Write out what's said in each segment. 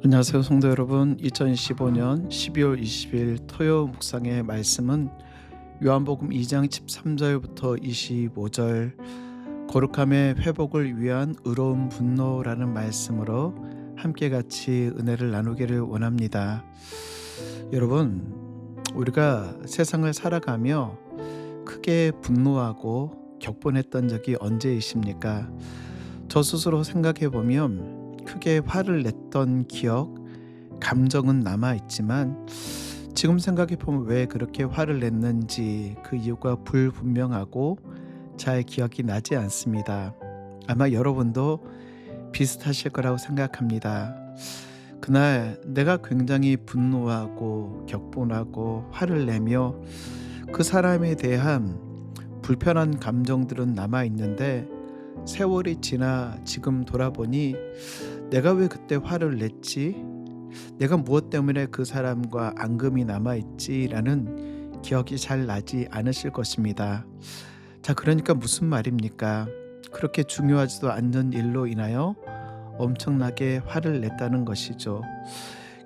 안녕하세요 성도 여러분. 2025년 12월 20일 토요 묵상의 말씀은 요한복음 2장 13절부터 25절 거룩함의 회복을 위한 의로운 분노라는 말씀으로 함께 같이 은혜를 나누기를 원합니다. 여러분, 우리가 세상을 살아가며 크게 분노하고 격분했던 적이 언제이십니까? 저 스스로 생각해 보면 크게 화를 냈던 기억, 감정은 남아있지만 지금 생각해 보면 왜 그렇게 화를 냈는지 그 이유가 불분명하고 잘 기억이 나지 않습니다. 아마 여러분도 비슷하실 거라고 생각합니다. 그날 내가 굉장히 분노하고 격분하고 화를 내며 그 사람에 대한 불편한 감정들은 남아있는데 세월이 지나 지금 돌아보니 내가 왜 그때 화를 냈지? 내가 무엇 때문에 그 사람과 앙금이 남아있지라는 기억이 잘 나지 않으실 것입니다. 자, 그러니까 무슨 말입니까? 그렇게 중요하지도 않는 일로 인하여 엄청나게 화를 냈다는 것이죠.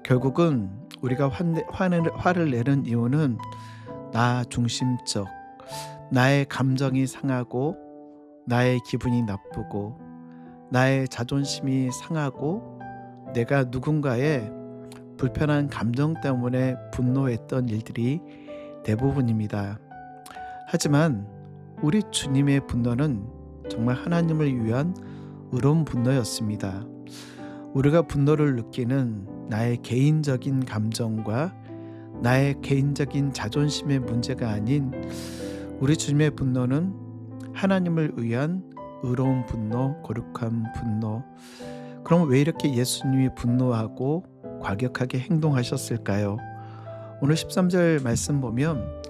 결국은 우리가 화를 내는 이유는 나 중심적, 나의 감정이 상하고 나의 기분이 나쁘고 나의 자존심이 상하고 내가 누군가의 불편한 감정 때문에 분노했던 일들이 대부분입니다. 하지만 우리 주님의 분노는 정말 하나님을 위한 의로운 분노였습니다. 우리가 분노를 느끼는 나의 개인적인 감정과 나의 개인적인 자존심의 문제가 아닌 우리 주님의 분노는 하나님을 위한 의로운 분노, 거룩한 분노. 그럼 왜 이렇게 예수님이 분노하고 과격하게 행동하셨을까요? 오늘 13절 말씀 보면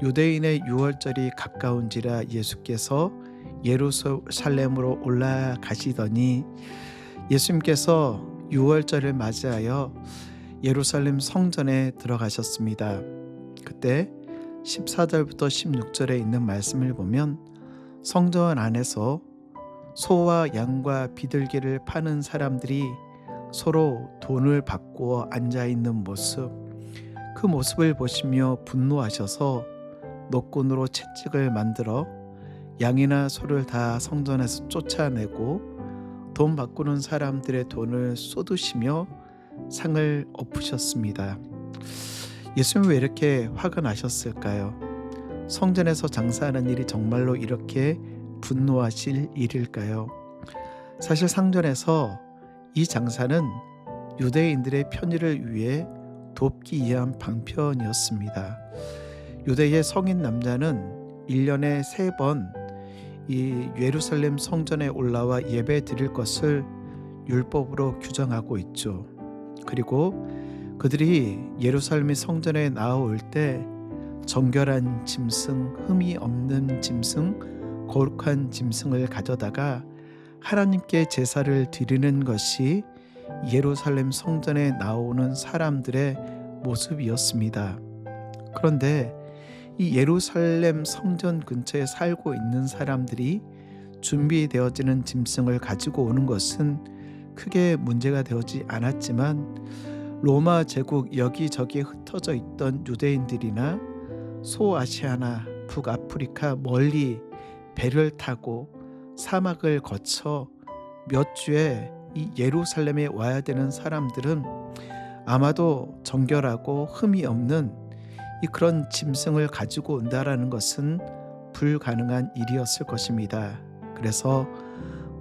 유대인의 유월절이 가까운지라 예수께서 예루살렘으로 올라가시더니 예수님께서 유월절을 맞이하여 예루살렘 성전에 들어가셨습니다. 그때 14절부터 16절에 있는 말씀을 보면 성전 안에서 소와 양과 비둘기를 파는 사람들이 서로 돈을 바꾸어 앉아있는 모습, 그 모습을 보시며 분노하셔서 노끈으로 채찍을 만들어 양이나 소를 다 성전에서 쫓아내고 돈 바꾸는 사람들의 돈을 쏟으시며 상을 엎으셨습니다. 예수님은 왜 이렇게 화가 나셨을까요? 성전에서 장사하는 일이 정말로 이렇게 분노하실 일일까요? 사실 상전에서 이 장사는 유대인들의 편의를 위해 돕기 위한 방편이었습니다. 유대의 성인 남자는 1년에 3번 이 예루살렘 성전에 올라와 예배 드릴 것을 율법으로 규정하고 있죠. 그리고 그들이 예루살렘 성전에 나올 때 정결한 짐승, 흠이 없는 짐승, 거룩한 짐승을 가져다가 하나님께 제사를 드리는 것이 예루살렘 성전에 나오는 사람들의 모습이었습니다. 그런데 이 예루살렘 성전 근처에 살고 있는 사람들이 준비되어지는 짐승을 가지고 오는 것은 크게 문제가 되지 않았지만 로마 제국 여기저기 흩어져 있던 유대인들이나 소아시아나 북아프리카 멀리 배를 타고 사막을 거쳐 몇 주에 이 예루살렘에 와야 되는 사람들은 아마도 정결하고 흠이 없는 그런 짐승을 가지고 온다라는 것은 불가능한 일이었을 것입니다. 그래서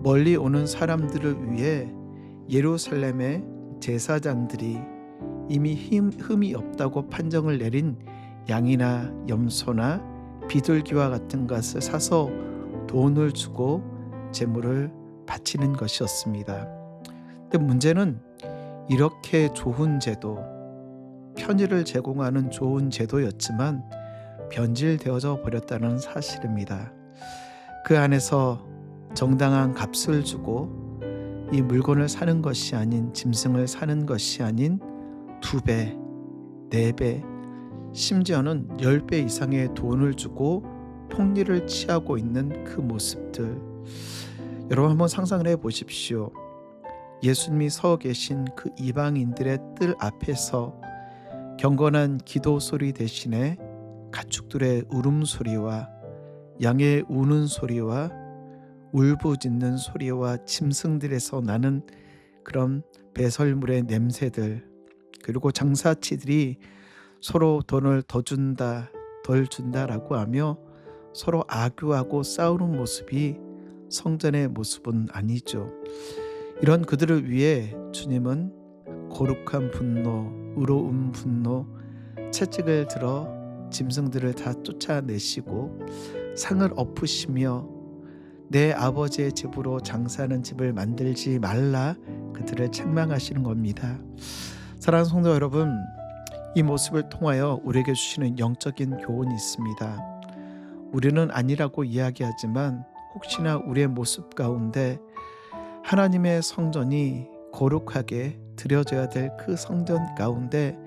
멀리 오는 사람들을 위해 예루살렘의 제사장들이 이미 흠이 없다고 판정을 내린 양이나 염소나 비둘기와 같은 것을 사서 돈을 주고 제물을 바치는 것이었습니다. 근데 문제는 이렇게 좋은 제도, 편의를 제공하는 좋은 제도였지만 변질되어져 버렸다는 사실입니다. 그 안에서 정당한 값을 주고 이 물건을 사는 것이 아닌, 짐승을 사는 것이 아닌 2배, 4배, 심지어는 10배 이상의 돈을 주고 폭리를 취하고 있는 그 모습들, 여러분 한번 상상을 해 보십시오. 예수님이 서 계신 그 이방인들의 뜰 앞에서 경건한 기도 소리 대신에 가축들의 울음소리와 양의 우는 소리와 울부짖는 소리와 짐승들에서 나는 그런 배설물의 냄새들, 그리고 장사치들이 서로 돈을 더 준다 덜 준다라고 하며 서로 악유하고 싸우는 모습이 성전의 모습은 아니죠. 이런 그들을 위해 주님은 거룩한 분노, 의로운 분노, 채찍을 들어 짐승들을 다 쫓아내시고 상을 엎으시며 내 아버지의 집으로 장사하는 집을 만들지 말라 그들을 책망하시는 겁니다. 사랑하는 성도 여러분, 이 모습을 통하여 우리에게 주시는 영적인 교훈이 있습니다. 우리는 아니라고 이야기하지만 혹시나 우리의 모습 가운데 하나님의 성전이 거룩하게 드려져야 될 그 성전 가운데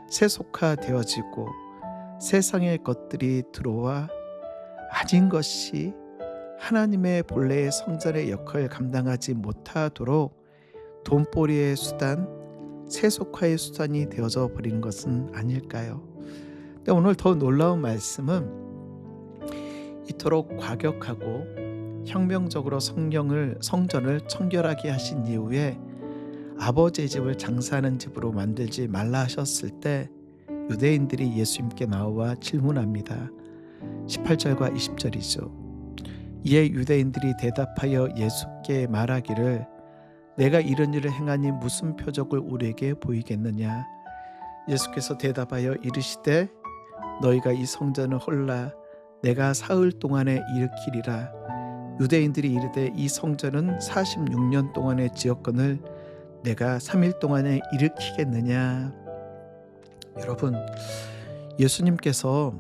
세속화되어지고 세상의 것들이 들어와 아닌 것이 하나님의 본래의 성전의 역할을 감당하지 못하도록 돈벌이의 수단, 세속화의 수단이 되어져 버리는 것은 아닐까요? 근데 오늘 더 놀라운 말씀은 이토록 과격하고 혁명적으로 성전을 청결하게 하신 이후에 아버지의 집을 장사하는 집으로 만들지 말라 하셨을 때 유대인들이 예수님께 나와 질문합니다. 18절과 20절이죠. 이에 유대인들이 대답하여 예수께 말하기를 내가 이런 일을 행하니 무슨 표적을 우리에게 보이겠느냐. 예수께서 대답하여 이르시되 너희가 이 성전을 헐라 내가 사흘 동안에 일으키리라. 유대인들이 이르되 이 성전은 46년 동안의 지었건을 내가 3일 동안에 일으키겠느냐. 여러분, 예수님께서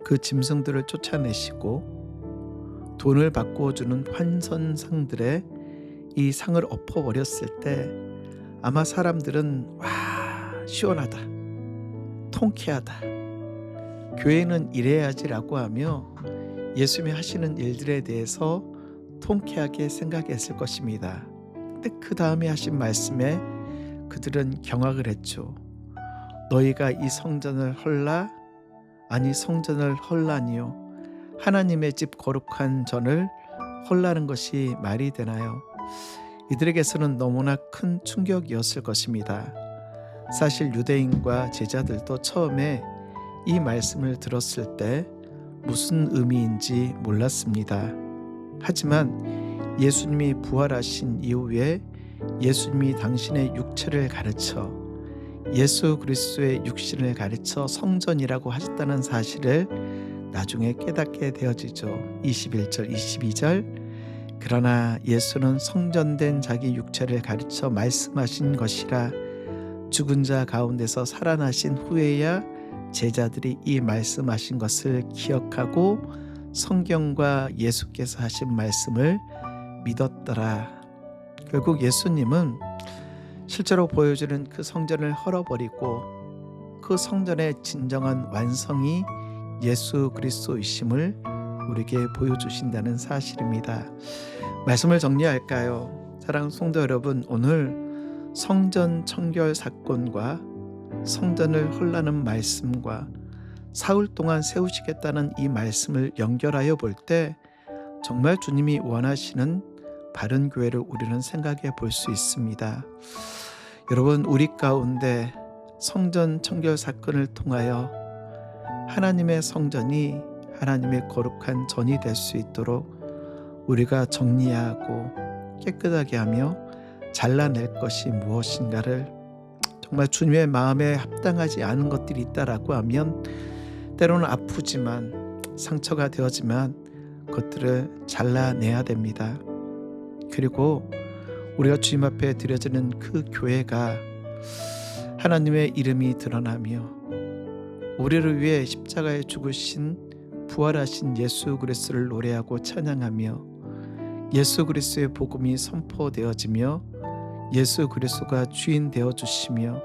그 짐승들을 쫓아내시고 돈을 바꾸어 주는 환선상들의 이 상을 엎어버렸을 때 아마 사람들은 와, 시원하다, 통쾌하다, 교회는 이래야지라고 하며 예수님이 하시는 일들에 대해서 통쾌하게 생각했을 것입니다. 근데 그 다음에 하신 말씀에 그들은 경악을 했죠. 너희가 이 성전을 헐라? 아니 성전을 헐라니요. 하나님의 집 거룩한 전을 헐라는 것이 말이 되나요? 이들에게서는 너무나 큰 충격이었을 것입니다. 사실 유대인과 제자들도 처음에 이 말씀을 들었을 때 무슨 의미인지 몰랐습니다. 하지만 예수님이 부활하신 이후에 예수님이 당신의 육체를 가르쳐 예수 그리스도의 육신을 가르쳐 성전이라고 하셨다는 사실을 나중에 깨닫게 되어지죠. 21절 22절 그러나 예수는 성전된 자기 육체를 가르쳐 말씀하신 것이라 죽은 자 가운데서 살아나신 후에야 제자들이 이 말씀하신 것을 기억하고 성경과 예수께서 하신 말씀을 믿었더라. 결국 예수님은 실제로 보여주는 그 성전을 헐어버리고 그 성전의 진정한 완성이 예수 그리스도이심을 우리에게 보여주신다는 사실입니다. 말씀을 정리할까요? 사랑하는 성도 여러분, 오늘 성전 청결 사건과 성전을 헐라는 말씀과 사흘 동안 세우시겠다는 이 말씀을 연결하여 볼 때 정말 주님이 원하시는 바른 교회를 우리는 생각해 볼 수 있습니다. 여러분, 우리 가운데 성전 청결 사건을 통하여 하나님의 성전이 하나님의 거룩한 전이 될 수 있도록 우리가 정리하고 깨끗하게 하며 잘라낼 것이 무엇인가를 정말 주님의 마음에 합당하지 않은 것들이 있다라고 하면 때로는 아프지만 상처가 되어지만 그것들을 잘라내야 됩니다. 그리고 우리가 주님 앞에 드려지는 그 교회가 하나님의 이름이 드러나며 우리를 위해 십자가에 죽으신 부활하신 예수 그리스도를 노래하고 찬양하며 예수 그리스도의 복음이 선포되어지며 예수 그리스도가 주인 되어주시며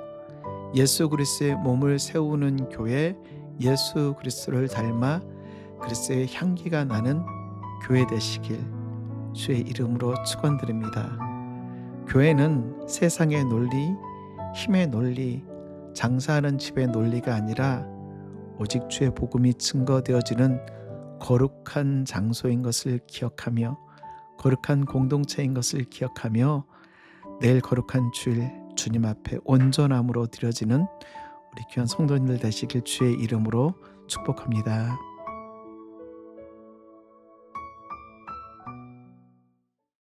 예수 그리스도의 몸을 세우는 교회, 예수 그리스도를 닮아 그리스도의 향기가 나는 교회 되시길 주의 이름으로 축원드립니다. 교회는 세상의 논리, 힘의 논리, 장사하는 집의 논리가 아니라 오직 주의 복음이 증거되어지는 거룩한 장소인 것을 기억하며 거룩한 공동체인 것을 기억하며 내일 거룩한 주일 주님 앞에 온전함으로 드려지는 우리 귀한 성도님들 되시길 주의 이름으로 축복합니다.